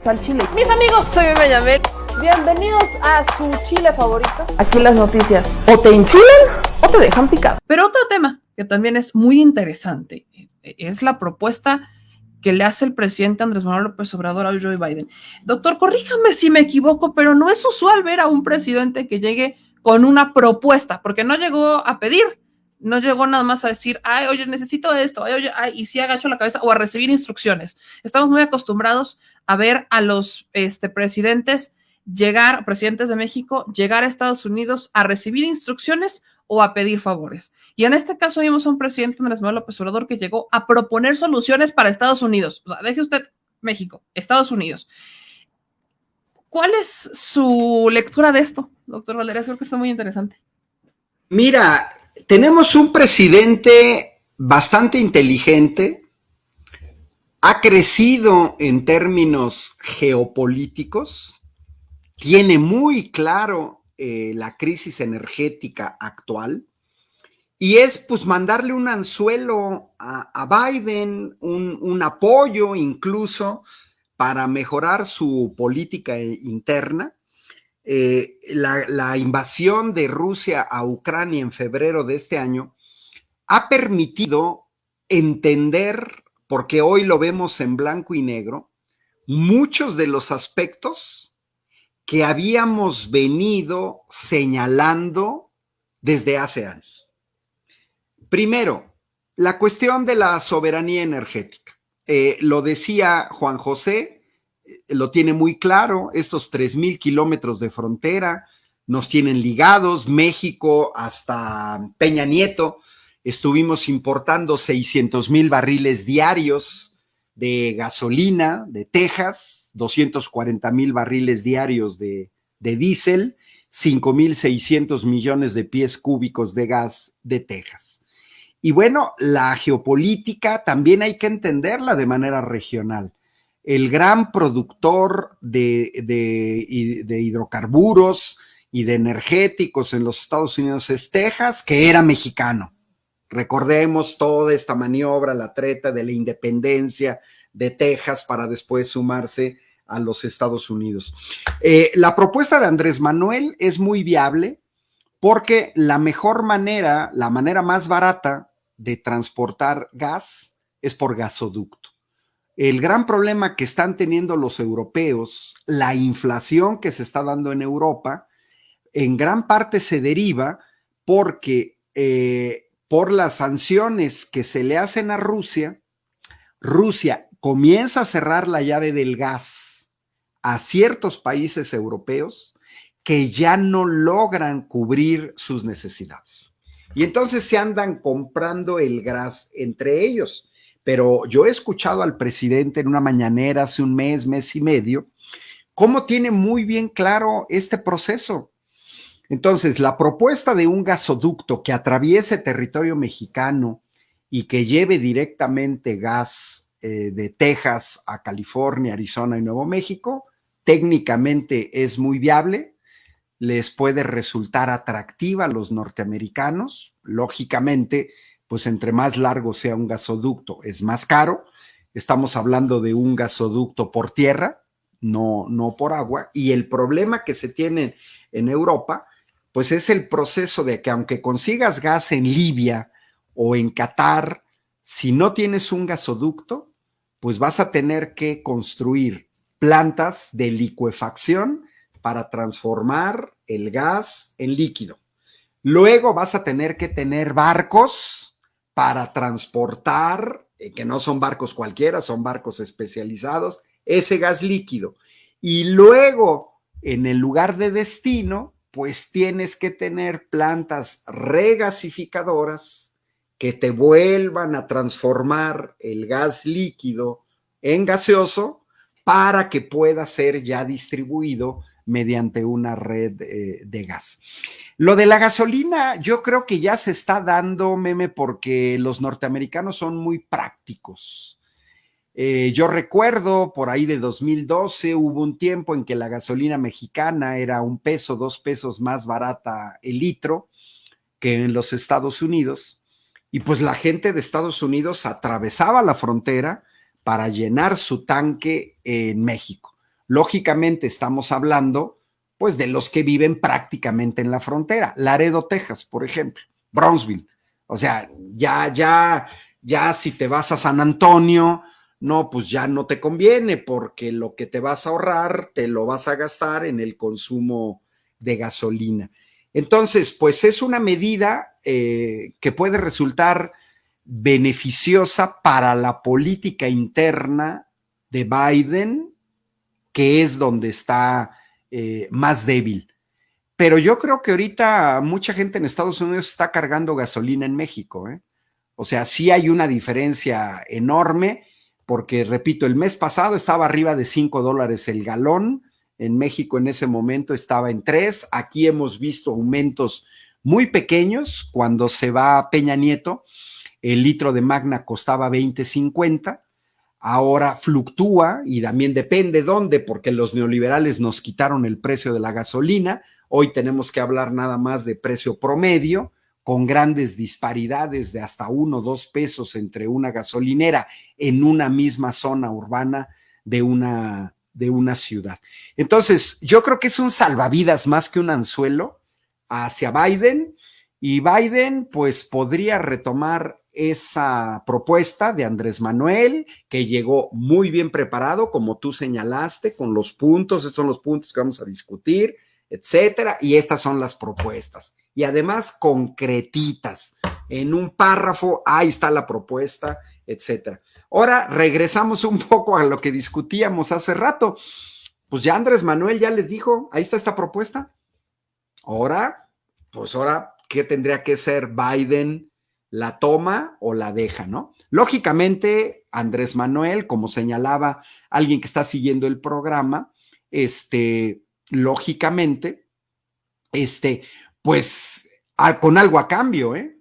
Al chile. Mis amigos, soy Bebe Yamel. Bienvenidos a su chile favorito. Aquí las noticias o te enchilan o te dejan picado. Pero otro tema que también es muy interesante es la propuesta que le hace el presidente Andrés Manuel López Obrador a Joe Biden. Doctor, corríjame si me equivoco, pero no es usual ver a un presidente que llegue con una propuesta, porque no llegó a pedir, no llegó nada más a decir, ay, oye, necesito esto, ay, oye, ay, y sí agacho la cabeza, o a recibir instrucciones. Estamos muy acostumbrados a ver a los presidentes llegar, presidentes de México, llegar a Estados Unidos a recibir instrucciones o a pedir favores. Y en este caso vimos a un presidente Andrés Manuel López Obrador que llegó a proponer soluciones para Estados Unidos. O sea, deje usted México, Estados Unidos. ¿Cuál es su lectura de esto, doctor Valderas? Creo que está muy interesante. Mira, tenemos un presidente bastante inteligente, ha crecido en términos geopolíticos, tiene muy claro la crisis energética actual y es pues mandarle un anzuelo a Biden, un apoyo incluso para mejorar su política interna. La invasión de Rusia a Ucrania en febrero de este año ha permitido entender, porque hoy lo vemos en blanco y negro, muchos de los aspectos que habíamos venido señalando desde hace años. Primero, la cuestión de la soberanía energética. Lo decía Juan José, lo tiene muy claro, estos 3,000 kilómetros de frontera nos tienen ligados, México hasta Peña Nieto, estuvimos importando 600,000 barriles diarios de gasolina de Texas, 240,000 barriles diarios de diésel, 5,600 millones de pies cúbicos de gas de Texas. Y bueno, la geopolítica también hay que entenderla de manera regional. El gran productor de hidrocarburos y de energéticos en los Estados Unidos es Texas, que era mexicano. Recordemos toda esta maniobra, la treta de la independencia de Texas para después sumarse a los Estados Unidos. La propuesta de Andrés Manuel es muy viable porque la mejor manera, la manera más barata de transportar gas es por gasoducto. El gran problema que están teniendo los europeos, la inflación que se está dando en Europa, en gran parte se deriva porque por las sanciones que se le hacen a Rusia, Rusia comienza a cerrar la llave del gas a ciertos países europeos que ya no logran cubrir sus necesidades. Y entonces se andan comprando el gas entre ellos. Pero yo he escuchado al presidente en una mañanera hace un mes, mes y medio, cómo tiene muy bien claro este proceso. Entonces, la propuesta de un gasoducto que atraviese territorio mexicano y que lleve directamente gas de Texas a California, Arizona y Nuevo México, técnicamente es muy viable, les puede resultar atractiva a los norteamericanos, lógicamente, pues entre más largo sea un gasoducto es más caro, estamos hablando de un gasoducto por tierra, no por agua, y el problema que se tiene en Europa, pues es el proceso de que aunque consigas gas en Libia o en Qatar, si no tienes un gasoducto, pues vas a tener que construir plantas de licuefacción para transformar el gas en líquido. Luego vas a tener que tener barcos para transportar, que no son barcos cualquiera, son barcos especializados, ese gas líquido. Y luego, en el lugar de destino, pues tienes que tener plantas regasificadoras que te vuelvan a transformar el gas líquido en gaseoso para que pueda ser ya distribuido mediante una red de gas. Lo de la gasolina, yo creo que ya se está dando, Meme, porque los norteamericanos son muy prácticos. Yo recuerdo por ahí de 2012 hubo un tiempo en que la gasolina mexicana era 1 peso, 2 pesos más barata el litro que en los Estados Unidos, y pues la gente de Estados Unidos atravesaba la frontera para llenar su tanque en México. lógicamente estamos hablando pues de los que viven prácticamente en la frontera. Laredo, Texas, por ejemplo, Brownsville. O sea, ya si te vas a San Antonio, no, pues ya no te conviene, porque lo que te vas a ahorrar te lo vas a gastar en el consumo de gasolina. Entonces, pues es una medida que puede resultar beneficiosa para la política interna de Biden, que es donde está más débil. Pero yo creo que ahorita mucha gente en Estados Unidos está cargando gasolina en México, ¿eh? O sea, sí hay una diferencia enorme, porque, repito, el mes pasado estaba arriba de $5 el galón, en México en ese momento estaba en 3, aquí hemos visto aumentos muy pequeños. Cuando se va Peña Nieto, el litro de Magna costaba 20.50, ahora fluctúa y también depende dónde, porque los neoliberales nos quitaron el precio de la gasolina. Hoy tenemos que hablar nada más de precio promedio, con grandes disparidades de hasta 1 o 2 pesos entre una gasolinera en una misma zona urbana de una ciudad. Entonces, yo creo que es un salvavidas más que un anzuelo hacia Biden, y Biden pues podría retomar esa propuesta de Andrés Manuel, que llegó muy bien preparado, como tú señalaste, con los puntos. Estos son los puntos que vamos a discutir, etcétera, y estas son las propuestas. Y además concretitas, en un párrafo, ahí está la propuesta, etcétera. Ahora regresamos un poco a lo que discutíamos hace rato. Pues ya Andrés Manuel ya les dijo, ahí está esta propuesta. Ahora, ¿qué tendría que ser Biden? ¿La toma o la deja, no? Lógicamente, Andrés Manuel, como señalaba alguien que está siguiendo el programa, lógicamente, pues con algo a cambio, ¿eh?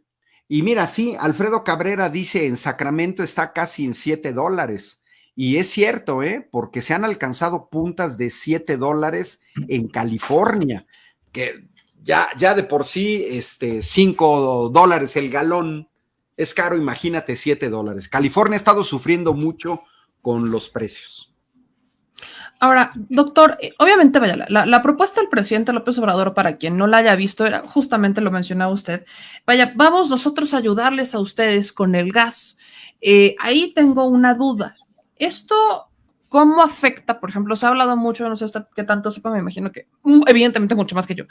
Y mira, sí, Alfredo Cabrera dice, en Sacramento está casi en $7. Y es cierto, ¿eh? Porque se han alcanzado puntas de $7 en California, que ya de por sí, $5 el galón es caro, imagínate $7. California ha estado sufriendo mucho con los precios. Ahora, doctor, obviamente, vaya, la propuesta del presidente López Obrador, para quien no la haya visto, era justamente, lo mencionaba usted, vaya, vamos nosotros a ayudarles a ustedes con el gas. Ahí tengo una duda. Esto, ¿cómo afecta? Por ejemplo, se ha hablado mucho, no sé usted qué tanto sepa, me imagino que evidentemente mucho más que yo,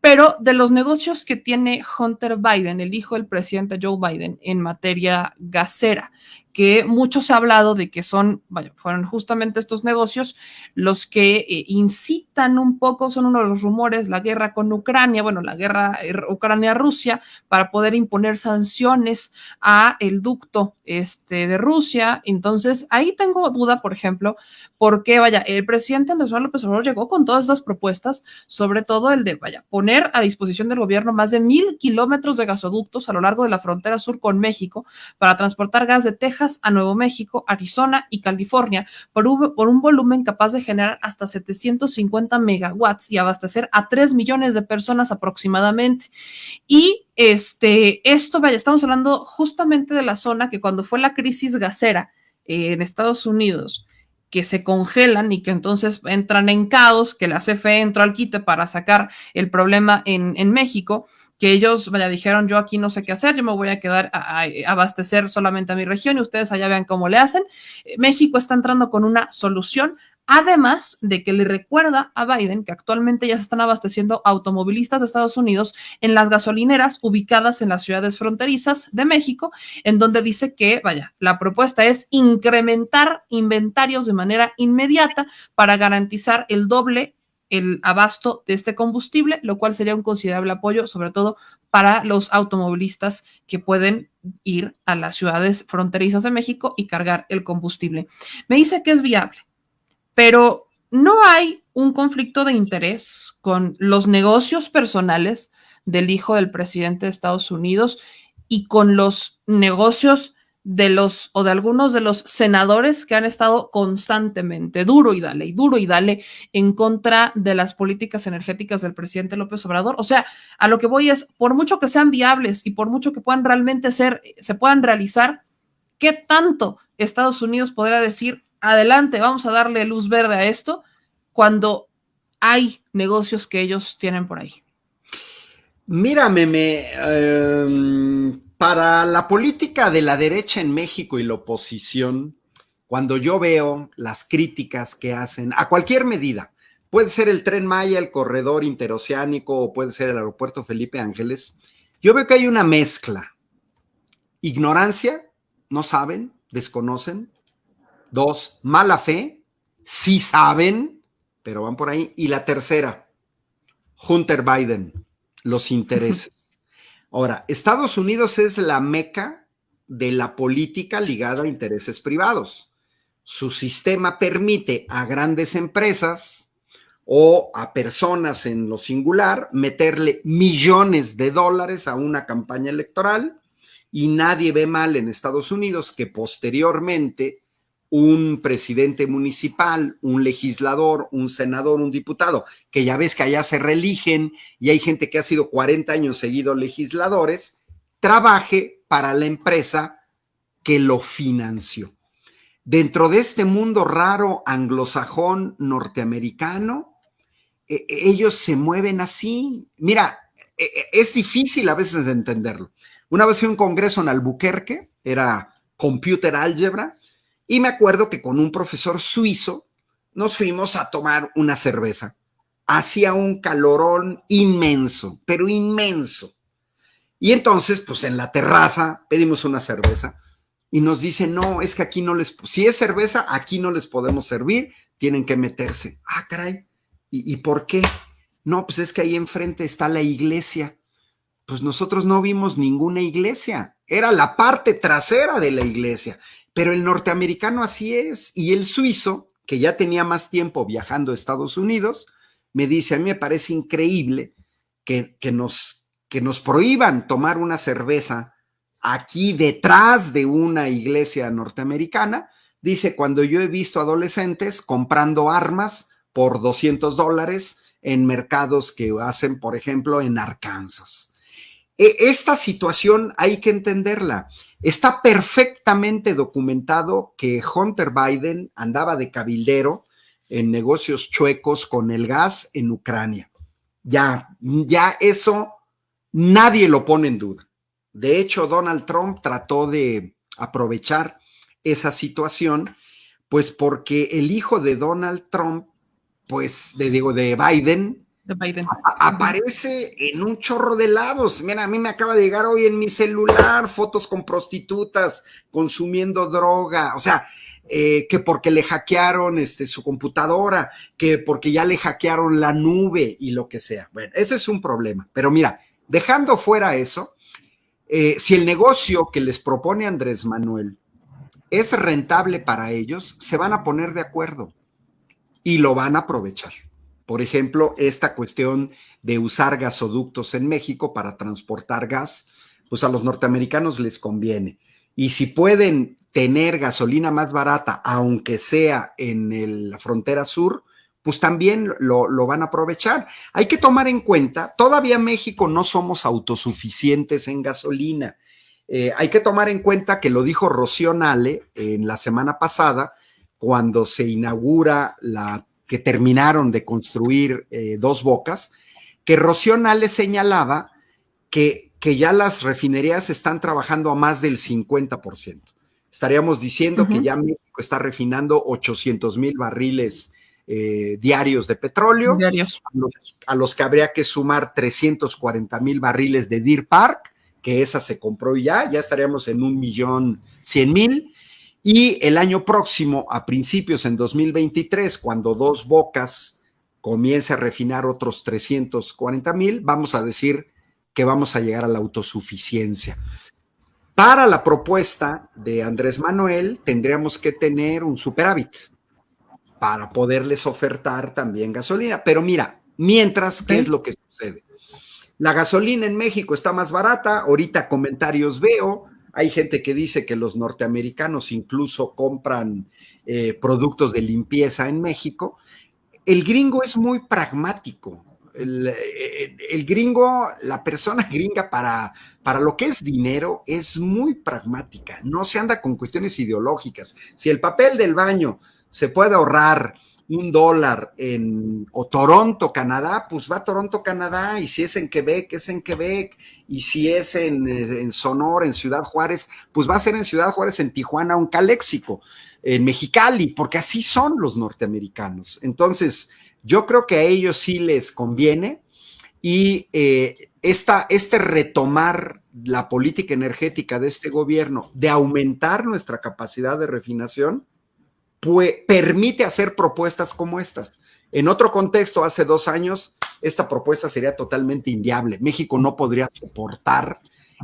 pero de los negocios que tiene Hunter Biden, el hijo del presidente Joe Biden, en materia gasera, que mucho se ha hablado de que fueron justamente estos negocios los que incitan un poco, son uno de los rumores, la guerra con Ucrania, la guerra Ucrania-Rusia, para poder imponer sanciones a el ducto de Rusia. Entonces, ahí tengo duda, por ejemplo, porque, el presidente Andrés Manuel López Obrador llegó con todas estas propuestas, sobre todo el de, poner a disposición del gobierno más de 1,000 kilómetros de gasoductos a lo largo de la frontera sur con México para transportar gas de Texas a Nuevo México, Arizona y California por un volumen capaz de generar hasta 750 megawatts y abastecer a 3 millones de personas aproximadamente. Y esto, estamos hablando justamente de la zona que cuando fue la crisis gasera en Estados Unidos, que se congelan y que entonces entran en caos, que la CFE entró al quite para sacar el problema en México, que ellos dijeron, yo aquí no sé qué hacer, yo me voy a quedar a abastecer solamente a mi región y ustedes allá vean cómo le hacen. México está entrando con una solución, además de que le recuerda a Biden que actualmente ya se están abasteciendo automovilistas de Estados Unidos en las gasolineras ubicadas en las ciudades fronterizas de México, en donde dice que, la propuesta es incrementar inventarios de manera inmediata para garantizar el doble el abasto de este combustible, lo cual sería un considerable apoyo, sobre todo para los automovilistas que pueden ir a las ciudades fronterizas de México y cargar el combustible. Me dice que es viable, pero no hay un conflicto de interés con los negocios personales del hijo del presidente de Estados Unidos y con los negocios de algunos de los senadores que han estado constantemente duro y dale en contra de las políticas energéticas del presidente López Obrador. O sea, a lo que voy es, por mucho que sean viables y por mucho que puedan realmente se puedan realizar, ¿qué tanto Estados Unidos podrá decir, adelante, vamos a darle luz verde a esto? cuando hay negocios que ellos tienen por ahí? Mira, para la política de la derecha en México y la oposición, cuando yo veo las críticas que hacen a cualquier medida, puede ser el Tren Maya, el corredor interoceánico, o puede ser el aeropuerto Felipe Ángeles, yo veo que hay una mezcla. Ignorancia, no saben, desconocen. 2, mala fe, sí saben, pero van por ahí. Y la tercera, Hunter Biden, los intereses. Ahora, Estados Unidos es la meca de la política ligada a intereses privados. Su sistema permite a grandes empresas o a personas en lo singular meterle millones de dólares a una campaña electoral, y nadie ve mal en Estados Unidos que posteriormente un presidente municipal, un legislador, un senador, un diputado, que ya ves que allá se reeligen y hay gente que ha sido 40 años seguidos legisladores, trabaje para la empresa que lo financió. Dentro de este mundo raro anglosajón norteamericano, ellos se mueven así. Mira, es difícil a veces de entenderlo. Una vez fui a un congreso en Albuquerque, era Computer Algebra, y me acuerdo que con un profesor suizo nos fuimos a tomar una cerveza. Hacía un calorón inmenso, pero inmenso. Y entonces, pues en la terraza pedimos una cerveza y nos dicen, no, es que aquí no les, si es cerveza, aquí no les podemos servir, tienen que meterse. Ah, caray, ¿y por qué? No, pues es que ahí enfrente está la iglesia. Pues nosotros no vimos ninguna iglesia, era la parte trasera de la iglesia, pero el norteamericano así es, y el suizo, que ya tenía más tiempo viajando a Estados Unidos, me dice, a mí me parece increíble que nos prohíban tomar una cerveza aquí detrás de una iglesia norteamericana. Dice, cuando yo he visto adolescentes comprando armas por $200 en mercados que hacen, por ejemplo, en Arkansas. Esta situación hay que entenderla. Está perfectamente documentado que Hunter Biden andaba de cabildero en negocios chuecos con el gas en Ucrania. Ya eso nadie lo pone en duda. De hecho, Donald Trump trató de aprovechar esa situación, pues porque el hijo de Donald Trump, pues de Biden, aparece en un chorro de lados. Mira, a mí me acaba de llegar hoy en mi celular fotos con prostitutas consumiendo droga, o sea, que porque le hackearon su computadora, que porque ya le hackearon la nube y lo que sea. Bueno, ese es un problema. Pero mira, dejando fuera eso, si el negocio que les propone Andrés Manuel es rentable para ellos, se van a poner de acuerdo y lo van a aprovechar. Por ejemplo, esta cuestión de usar gasoductos en México para transportar gas, pues a los norteamericanos les conviene. Y si pueden tener gasolina más barata, aunque sea en la frontera sur, pues también lo van a aprovechar. Hay que tomar en cuenta, todavía México no somos autosuficientes en gasolina. Hay que tomar en cuenta que lo dijo Rocío Nale en la semana pasada, cuando se inaugura que terminaron de construir Dos Bocas, que Rocío Nale señalaba que ya las refinerías están trabajando a más del 50%. Estaríamos diciendo que ya México está refinando 800,000 barriles diarios de petróleo, a los que habría que sumar 340,000 barriles de Deer Park, que esa se compró ya estaríamos en 1,100,000. Y el año próximo, a principios en 2023, cuando Dos Bocas comience a refinar otros 340,000, vamos a decir que vamos a llegar a la autosuficiencia. Para la propuesta de Andrés Manuel, tendríamos que tener un superávit para poderles ofertar también gasolina. Pero mira, mientras, ¿qué es lo que sucede? La gasolina en México está más barata, ahorita comentarios veo. Hay gente que dice que los norteamericanos incluso compran productos de limpieza en México. El gringo es muy pragmático. El gringo, la persona gringa para lo que es dinero es muy pragmática. No se anda con cuestiones ideológicas. Si el papel del baño se puede ahorrar un dólar o Toronto, Canadá, pues va a Toronto, Canadá, y si es en Quebec, es en Quebec, y si es en Sonora, en Ciudad Juárez, pues va a ser en Ciudad Juárez, en Tijuana, un Caléxico, en Mexicali, porque así son los norteamericanos. Entonces, yo creo que a ellos sí les conviene, y este retomar la política energética de este gobierno, de aumentar nuestra capacidad de refinación, pues permite hacer propuestas como estas. En otro contexto, hace 2 años, esta propuesta sería totalmente inviable. México no podría soportar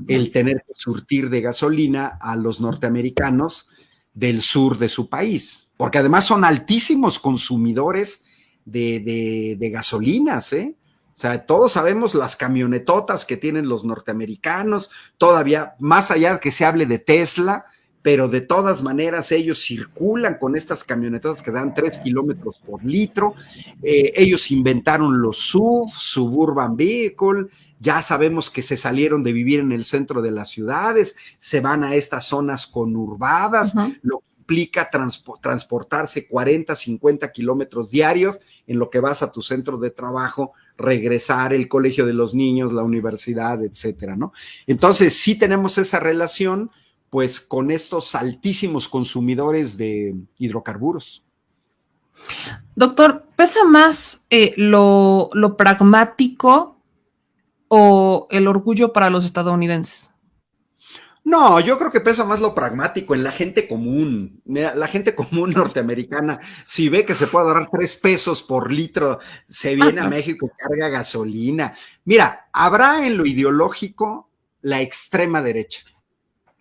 el tener que surtir de gasolina a los norteamericanos del sur de su país, porque además son altísimos consumidores de gasolinas, ¿eh? O sea, todos sabemos las camionetotas que tienen los norteamericanos, todavía, más allá de que se hable de Tesla, pero de todas maneras ellos circulan con estas camionetas que dan 3 kilómetros por litro. Ellos inventaron los Suburban Vehicle, ya sabemos que se salieron de vivir en el centro de las ciudades, se van a estas zonas conurbadas, lo que implica transportarse 40, 50 kilómetros diarios en lo que vas a tu centro de trabajo, regresar, el colegio de los niños, la universidad, etcétera, ¿no? Entonces sí tenemos esa relación, pues, con estos altísimos consumidores de hidrocarburos. Doctor, ¿pesa más lo pragmático o el orgullo para los estadounidenses? No, yo creo que pesa más lo pragmático en la gente común. Mira, la gente común norteamericana, si ve que se puede ahorrar 3 pesos por litro, se viene a México y carga gasolina. Mira, habrá en lo ideológico la extrema derecha.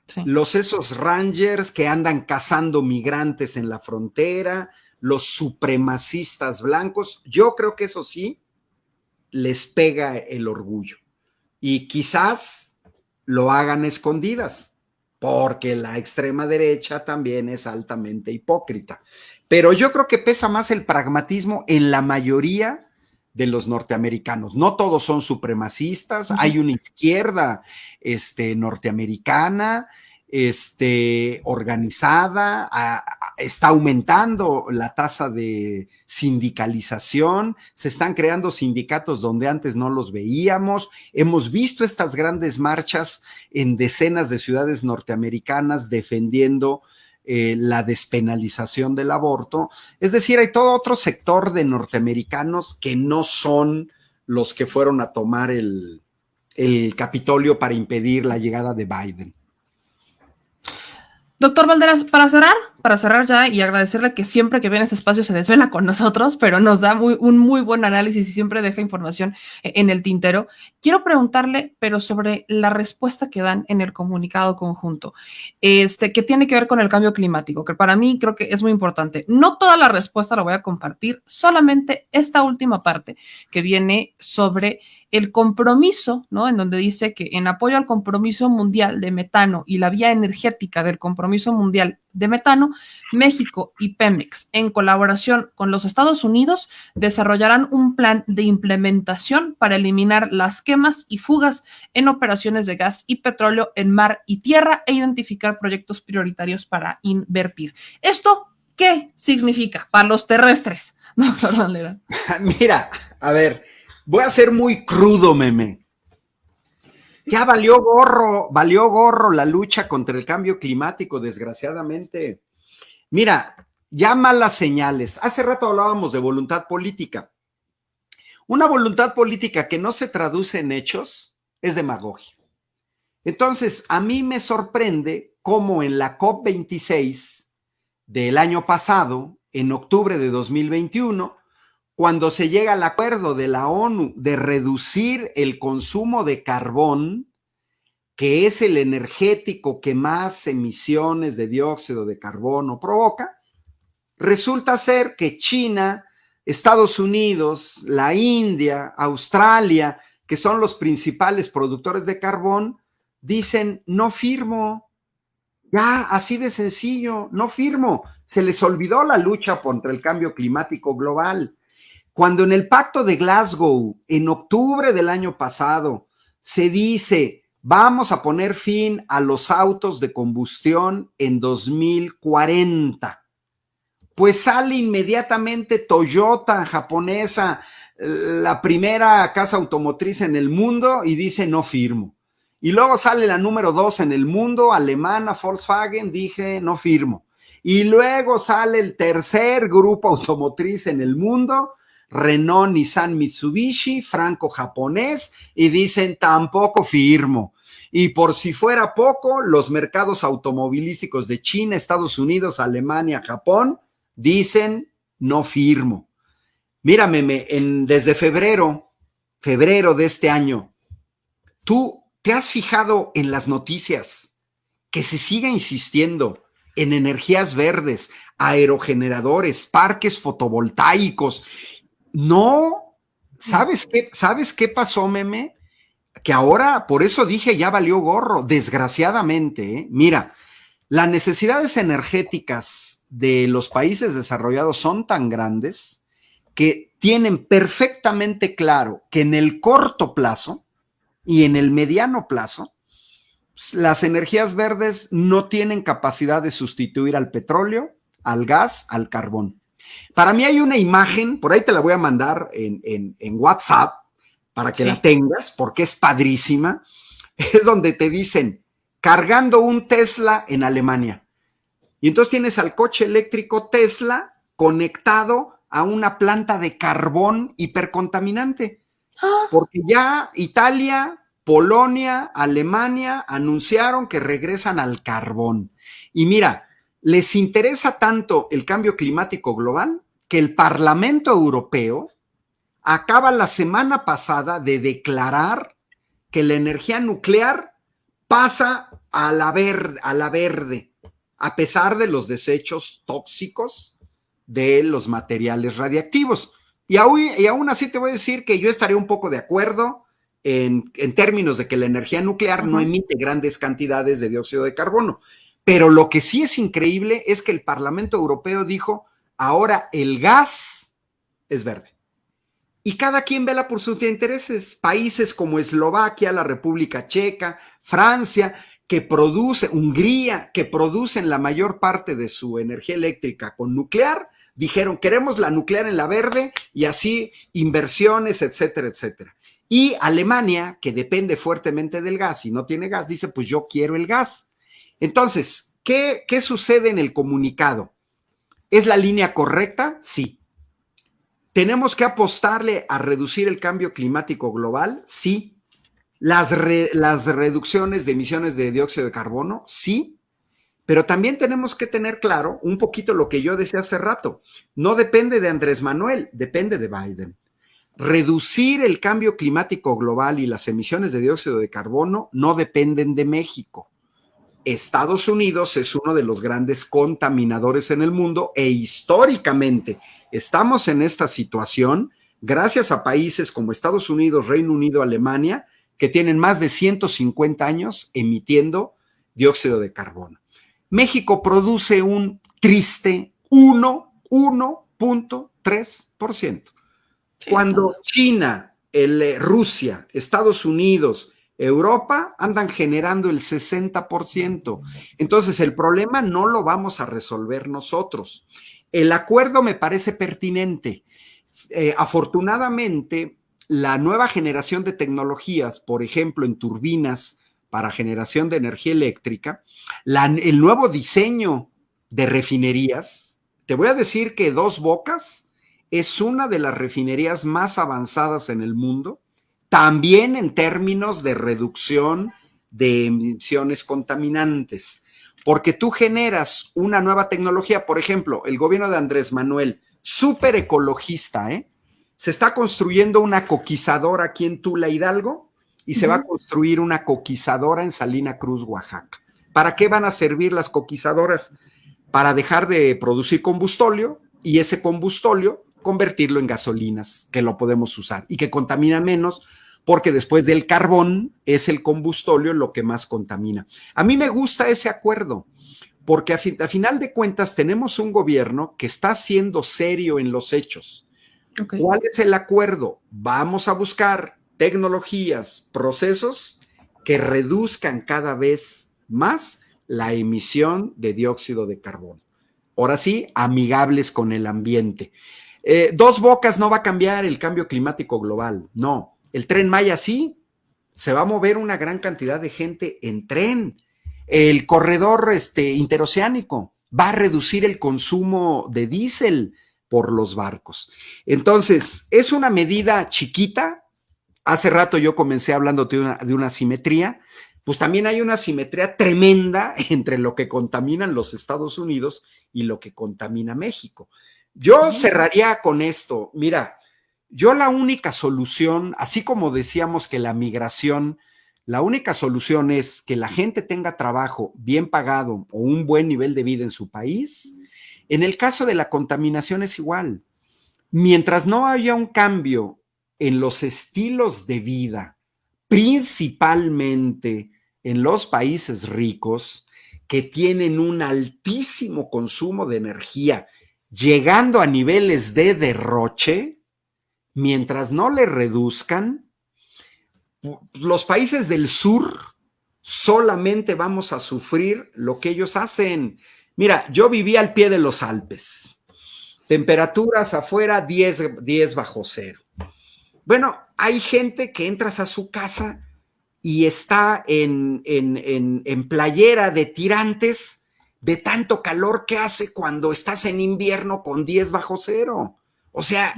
Sí. Esos rangers que andan cazando migrantes en la frontera, los supremacistas blancos, yo creo que eso sí les pega el orgullo. Y quizás lo hagan escondidas, porque la extrema derecha también es altamente hipócrita. Pero yo creo que pesa más el pragmatismo en la mayoría de los norteamericanos. No todos son supremacistas, hay una izquierda norteamericana, organizada, está aumentando la tasa de sindicalización, se están creando sindicatos donde antes no los veíamos, hemos visto estas grandes marchas en decenas de ciudades norteamericanas defendiendo la despenalización del aborto. Es decir, hay todo otro sector de norteamericanos que no son los que fueron a tomar el Capitolio para impedir la llegada de Biden. Doctor Valderas, para cerrar ya y agradecerle que siempre que viene a este espacio se desvela con nosotros, pero nos da un muy buen análisis y siempre deja información en el tintero. Quiero preguntarle, pero sobre la respuesta que dan en el comunicado conjunto, que tiene que ver con el cambio climático, que para mí creo que es muy importante. No toda la respuesta la voy a compartir, solamente esta última parte que viene sobre el compromiso, ¿no? En donde dice que en apoyo al compromiso mundial de metano y la vía energética del compromiso mundial de metano, México y Pemex, en colaboración con los Estados Unidos, desarrollarán un plan de implementación para eliminar las quemas y fugas en operaciones de gas y petróleo en mar y tierra e identificar proyectos prioritarios para invertir. ¿Esto qué significa para los terrestres, doctor Valderas? Mira, a ver, voy a ser muy crudo, meme. Ya valió gorro la lucha contra el cambio climático, desgraciadamente. Mira, ya malas señales. Hace rato hablábamos de voluntad política. Una voluntad política que no se traduce en hechos es demagogia. Entonces, a mí me sorprende cómo en la COP26 del año pasado, en octubre de 2021, cuando se llega al acuerdo de la ONU de reducir el consumo de carbón, que es el energético que más emisiones de dióxido de carbono provoca, resulta ser que China, Estados Unidos, la India, Australia, que son los principales productores de carbón, dicen, no firmo. Ya, así de sencillo, no firmo. Se les olvidó la lucha contra el cambio climático global. Cuando en el Pacto de Glasgow, en octubre del año pasado, se dice, vamos a poner fin a los autos de combustión en 2040. pues sale inmediatamente Toyota, japonesa, la primera casa automotriz en el mundo, y dice no firmo. Y luego sale la número 2 en el mundo, alemana, Volkswagen, dije no firmo. Y luego sale el tercer grupo automotriz en el mundo, Renault, Nissan, Mitsubishi, franco-japonés, y dicen tampoco firmo. Y por si fuera poco, los mercados automovilísticos de China, Estados Unidos, Alemania, Japón, dicen no firmo. Mírame, desde febrero de este año, ¿tú te has fijado en las noticias que se siga insistiendo en energías verdes, aerogeneradores, parques fotovoltaicos? No, ¿sabes qué pasó, meme? Que ahora, por eso dije, ya valió gorro, desgraciadamente, ¿eh? Mira, las necesidades energéticas de los países desarrollados son tan grandes que tienen perfectamente claro que en el corto plazo y en el mediano plazo, las energías verdes no tienen capacidad de sustituir al petróleo, al gas, al carbón. Para mí hay una imagen, por ahí te la voy a mandar en WhatsApp, para que la tengas, porque es padrísima, es donde te dicen, cargando un Tesla en Alemania. Y entonces tienes al coche eléctrico Tesla conectado a una planta de carbón hipercontaminante. Porque ya Italia, Polonia, Alemania anunciaron que regresan al carbón. Y mira, les interesa tanto el cambio climático global que el Parlamento Europeo acaba la semana pasada de declarar que la energía nuclear pasa a la verde, a pesar de los desechos tóxicos de los materiales radiactivos. Y aún así te voy a decir que yo estaré un poco de acuerdo en términos de que la energía nuclear no emite grandes cantidades de dióxido de carbono. Pero lo que sí es increíble es que el Parlamento Europeo dijo, ahora el gas es verde. Y cada quien vela por sus intereses. Países como Eslovaquia, la República Checa, Francia, Hungría, que producen la mayor parte de su energía eléctrica con nuclear, dijeron, queremos la nuclear en la verde y así inversiones, etcétera, etcétera. Y Alemania, que depende fuertemente del gas y no tiene gas, dice, pues yo quiero el gas. Entonces, ¿qué sucede en el comunicado? ¿Es la línea correcta? Sí. ¿Tenemos que apostarle a reducir el cambio climático global? Sí. ¿Las reducciones de emisiones de dióxido de carbono? Sí. Pero también tenemos que tener claro un poquito lo que yo decía hace rato. No depende de Andrés Manuel, depende de Biden. Reducir el cambio climático global y las emisiones de dióxido de carbono no dependen de México. Estados Unidos es uno de los grandes contaminadores en el mundo e históricamente estamos en esta situación gracias a países como Estados Unidos, Reino Unido, Alemania, que tienen más de 150 años emitiendo dióxido de carbono. México produce un triste 1.3%. Cuando China, Rusia, Estados Unidos, Europa andan generando el 60%. Entonces, el problema no lo vamos a resolver nosotros. El acuerdo me parece pertinente. Afortunadamente, la nueva generación de tecnologías, por ejemplo, en turbinas para generación de energía eléctrica, el nuevo diseño de refinerías, te voy a decir que Dos Bocas es una de las refinerías más avanzadas en el mundo, también en términos de reducción de emisiones contaminantes, porque tú generas una nueva tecnología. Por ejemplo, el gobierno de Andrés Manuel, súper ecologista, se está construyendo una coquizadora aquí en Tula, Hidalgo, y se va a construir una coquizadora en Salina Cruz, Oaxaca. ¿Para qué van a servir las coquizadoras? Para dejar de producir combustóleo y ese combustóleo convertirlo en gasolinas, que lo podemos usar y que contamina menos, porque después del carbón es el combustóleo lo que más contamina. A mí me gusta ese acuerdo, porque a final de cuentas tenemos un gobierno que está siendo serio en los hechos. Okay. ¿Cuál es el acuerdo? Vamos a buscar tecnologías, procesos que reduzcan cada vez más la emisión de dióxido de carbono. ahora sí, amigables con el ambiente. Dos Bocas no va a cambiar el cambio climático global, no. El Tren Maya sí, se va a mover una gran cantidad de gente en tren. El corredor interoceánico va a reducir el consumo de diésel por los barcos. Entonces, es una medida chiquita. Hace rato yo comencé hablando de una simetría, pues también hay una simetría tremenda entre lo que contaminan los Estados Unidos y lo que contamina México. Yo cerraría con esto. Mira, yo la única solución, así como decíamos que la migración, la única solución es que la gente tenga trabajo bien pagado o un buen nivel de vida en su país. En el caso de la contaminación es igual. Mientras no haya un cambio en los estilos de vida, principalmente en los países ricos, que tienen un altísimo consumo de energía, llegando a niveles de derroche, mientras no le reduzcan, los países del sur solamente vamos a sufrir lo que ellos hacen. Mira, yo viví al pie de los Alpes, temperaturas afuera 10 bajo cero. Bueno, hay gente que entras a su casa y está en playera de tirantes de tanto calor que hace cuando estás en invierno con 10 bajo cero. O sea,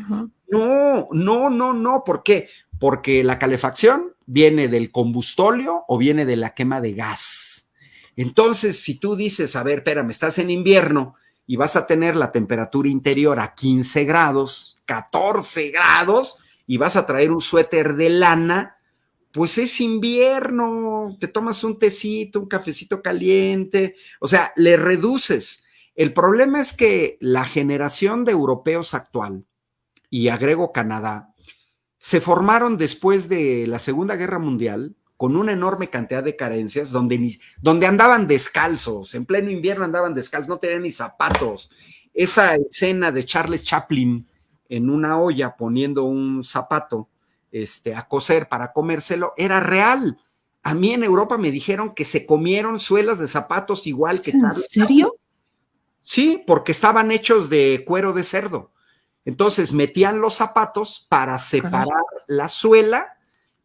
no. ¿Por qué? Porque la calefacción viene del combustóleo o viene de la quema de gas. Entonces, si tú dices, a ver, espérame, estás en invierno y vas a tener la temperatura interior a 15 grados, 14 grados, y vas a traer un suéter de lana, pues es invierno, te tomas un tecito, un cafecito caliente, o sea, le reduces. El problema es que la generación de europeos actual, y agrego Canadá, se formaron después de la Segunda Guerra Mundial con una enorme cantidad de carencias, donde andaban descalzos, en pleno invierno andaban descalzos, no tenían ni zapatos. Esa escena de Charles Chaplin en una olla poniendo un zapato a cocer para comérselo, era real. A mí en Europa me dijeron que se comieron suelas de zapatos igual que Charles Chaplin. ¿En serio? Sí, porque estaban hechos de cuero de cerdo. Entonces metían los zapatos para separar la suela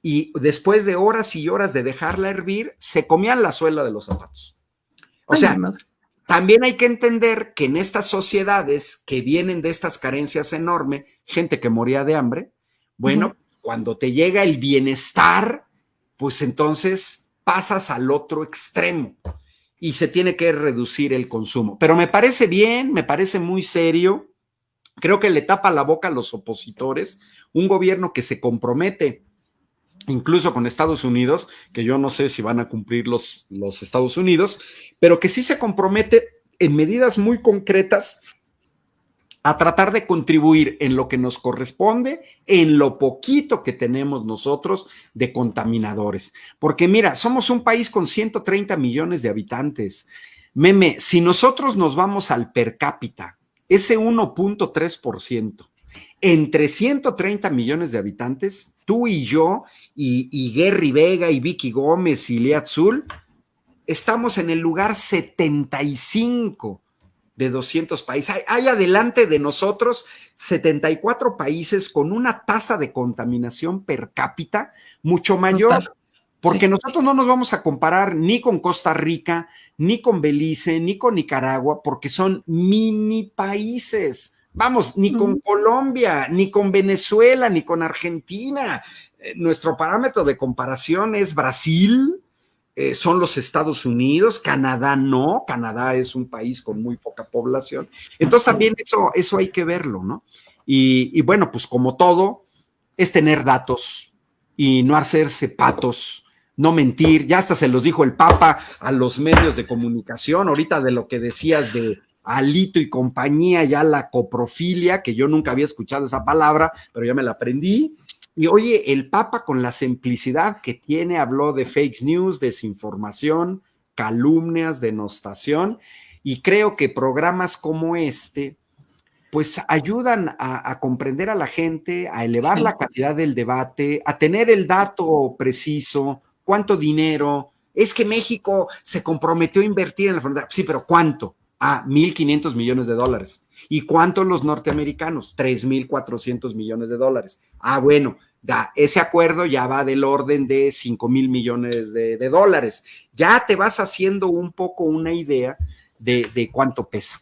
y después de horas y horas de dejarla hervir, se comían la suela de los zapatos. O sea, también hay que entender que en estas sociedades que vienen de estas carencias enormes, gente que moría de hambre, bueno, cuando te llega el bienestar, pues entonces pasas al otro extremo y se tiene que reducir el consumo. Pero me parece bien, me parece muy serio. Creo que le tapa la boca a los opositores, un gobierno que se compromete incluso con Estados Unidos, que yo no sé si van a cumplir los Estados Unidos, pero que sí se compromete en medidas muy concretas a tratar de contribuir en lo que nos corresponde, en lo poquito que tenemos nosotros de contaminadores. Porque mira, somos un país con 130 millones de habitantes. Meme, si nosotros nos vamos al per cápita, ese 1.3%, entre 130 millones de habitantes, tú y yo, y Gary Vega, y Vicky Gómez, y Lea Azul, estamos en el lugar 75 de 200 países. Hay adelante de nosotros 74 países con una tasa de contaminación per cápita mucho mayor. Porque nosotros no nos vamos a comparar ni con Costa Rica, ni con Belice, ni con Nicaragua, porque son mini países. Vamos, ni con Colombia, ni con Venezuela, ni con Argentina. Nuestro parámetro de comparación es Brasil, son los Estados Unidos, Canadá no, Canadá es un país con muy poca población. Entonces también eso hay que verlo, ¿no? Y bueno, pues como todo, es tener datos y no hacerse patos, no mentir. Ya hasta se los dijo el Papa a los medios de comunicación, ahorita de lo que decías de Alito y compañía, ya la coprofilia, que yo nunca había escuchado esa palabra, pero ya me la aprendí. Y oye, el Papa con la simplicidad que tiene, habló de fake news, desinformación, calumnias, denostación, y creo que programas como este, pues ayudan a comprender a la gente, a elevar la calidad del debate, a tener el dato preciso, cuánto dinero, es que México se comprometió a invertir en la frontera, sí, pero ¿cuánto? Ah, 1.500 millones de dólares. ¿Y cuánto los norteamericanos? 3.400 millones de dólares. Ah, bueno, ese acuerdo ya va del orden de 5,000 millones de dólares. Ya te vas haciendo un poco una idea de cuánto pesa.